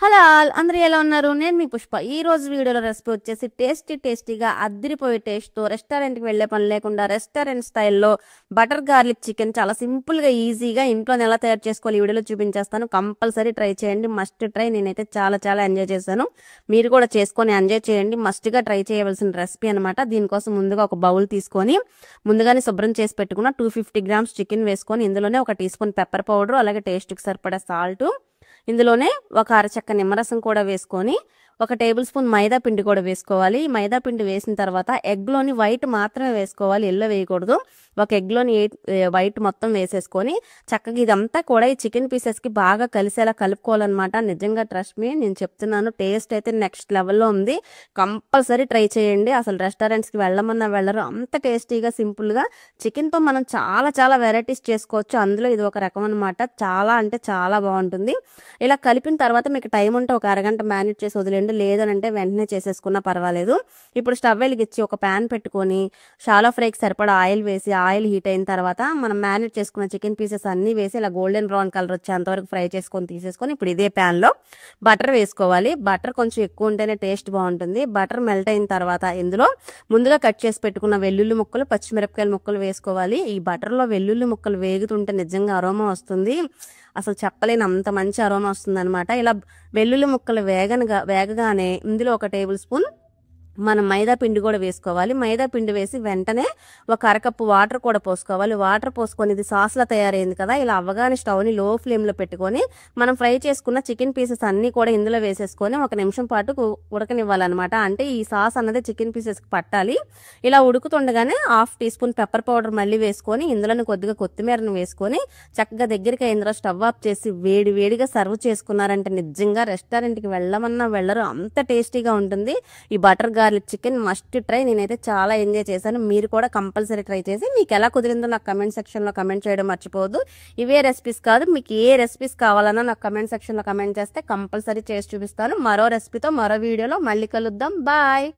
Hello all అందరూ ఎలా ఉన్నారు? నేను మీ పుష్ప. ఈ రోజు వీడియోలో రెసిపీ వచ్చేసి టేస్టీగా అద్దిరిపోయే టేస్ట్తో రెస్టారెంట్కి వెళ్ళే పని లేకుండా రెస్టారెంట్ స్టైల్లో బటర్ గార్లిక్ చికెన్ చాలా సింపుల్గా ఈజీగా ఇంట్లో ఎలా తయారు చేసుకోవాలి ఈ వీడియోలో చూపించేస్తాను. కంపల్సరీ ట్రై చేయండి, మస్ట్ ట్రై. నేనైతే చాలా ఎంజాయ్ చేశాను. మీరు కూడా చేసుకొని ఎంజాయ్ చేయండి. మస్ట్గా ట్రై చేయవలసిన రెసిపీ అనమాట. దీనికోసం ముందుగా ఒక బౌల్ తీసుకొని ముందుగానే శుభ్రం చేసి పెట్టుకున్న 250 గ్రామ్స్ చికెన్ వేసుకొని ఇందులోనే ఒక టీ స్పూన్ పెప్పర్ పౌడర్, అలాగే టేస్ట్కి సరిపడా సాల్ట్, ఇందులోనే ఒక అరచక్క నిమ్మరసం కూడా వేసుకొని ఒక టేబుల్ స్పూన్ మైదా పిండి కూడా వేసుకోవాలి. మైదా పిండి వేసిన తర్వాత ఎగ్లోని వైట్ మాత్రమే వేసుకోవాలి, ఎల్లో వేయకూడదు. ఒక ఎగ్లోని వైట్ మొత్తం వేసేసుకొని చక్కగా ఇదంతా కూడా ఈ చికెన్ పీసెస్కి బాగా కలిసేలా కలుపుకోవాలన్నమాట. నిజంగా ట్రస్ట్ మీ, నేను చెప్తున్నాను, టేస్ట్ అయితే నెక్స్ట్ లెవెల్లో ఉంది. కంపల్సరీ ట్రై చేయండి. అసలు రెస్టారెంట్స్కి వెళ్ళమన్నా వెళ్ళరు, అంత టేస్టీగా సింపుల్గా చికెన్తో మనం చాలా వెరైటీస్ చేసుకోవచ్చు. అందులో ఇది ఒక రకం అనమాట. చాలా అంటే చాలా బాగుంటుంది. ఇలా కలిపిన తర్వాత మీకు టైం ఉంటే ఒక అరగంట మ్యారినేట్ చేసి వదిలేండి, లేదనంటే వెంటనే చేసేసుకున్నా పర్వాలేదు. ఇప్పుడు స్టవ్ వెలిగించి ఒక ప్యాన్ పెట్టుకొని షాలో ఫ్రైకి సరిపడా ఆయిల్ వేసి ఆయిల్ హీట్ అయిన తర్వాత మనం మ్యారినేట్ చేసుకున్న చికెన్ పీసెస్ అన్నీ వేసి ఇలా గోల్డెన్ బ్రౌన్ కలర్ వచ్చేంతవరకు ఫ్రై చేసుకొని తీసేసుకొని ఇప్పుడు ఇదే ప్యాన్లో బటర్ వేసుకోవాలి. బటర్ కొంచెం ఎక్కువ ఉంటేనే టేస్ట్ బాగుంటుంది. బటర్ మెల్ట్ అయిన తర్వాత ఇందులో ముందుగా కట్ చేసి పెట్టుకున్న వెల్లుల్లి ముక్కలు, పచ్చిమిరపకాయల ముక్కలు వేసుకోవాలి. ఈ బటర్లో వెల్లుల్లి ముక్కలు వేగుతుంటే నిజంగా అరోమా వస్తుంది, అసలు చెప్పలేని అంత మంచి అరోమా వస్తుంది అనమాట. ఇలా వెల్లుల్లి ముక్కలు వేగగానే ఇందులో ఒక టేబుల్ స్పూన్ మనం మైదా పిండి కూడా వేసుకోవాలి. మైదా పిండి వేసి వెంటనే ఒక అరకప్పు వాటర్ కూడా పోసుకోవాలి. వాటర్ పోసుకొని ఇది సాస్లా తయారైంది కదా, ఇలా అవ్వగానే స్టవ్ని లో ఫ్లేమ్లో పెట్టుకొని మనం ఫ్రై చేసుకున్న చికెన్ పీసెస్ అన్నీ కూడా ఇందులో వేసేసుకొని ఒక నిమిషం పాటు ఉడకనివ్వాలన్నమాట. అంటే ఈ సాస్ అన్నది చికెన్ పీసెస్కి పట్టాలి. ఇలా ఉడుకుతుండగానే 1/2 టీ స్పూన్ పెప్పర్ పౌడర్ మళ్ళీ వేసుకొని ఇందులోనే కొద్దిగా కొత్తిమీరను వేసుకొని చక్కగా దగ్గరికి ఇందులో స్టవ్ ఆఫ్ చేసి వేడిగా సర్వ్ చేసుకున్నారంటే నిజంగా రెస్టారెంట్కి వెళ్ళమన్నా వెళ్ళరు, అంత టేస్టీగా ఉంటుంది. ఈ butter garlic chicken must try. నేనైతే చాలా ఎంజాయ్ చేశాను. మీరు కూడా కంపల్సరీ ట్రై చేసి మీకు ఎలా కుదిరిందో నాకు కమెంట్ సెక్షన్లో కమెంట్ చేయడం మర్చిపోవద్దు. ఇవే రెసిపీస్ కాదు, మీకు ఏ రెసిపీస్ కావాలన్నా నాకు కమెంట్ సెక్షన్లో కమెంట్ చేస్తే కంపల్సరీ చేసి చూపిస్తాను. మరో రెసిపీతో మరో వీడియోలో మళ్ళీ కలుద్దాం. బాయ్.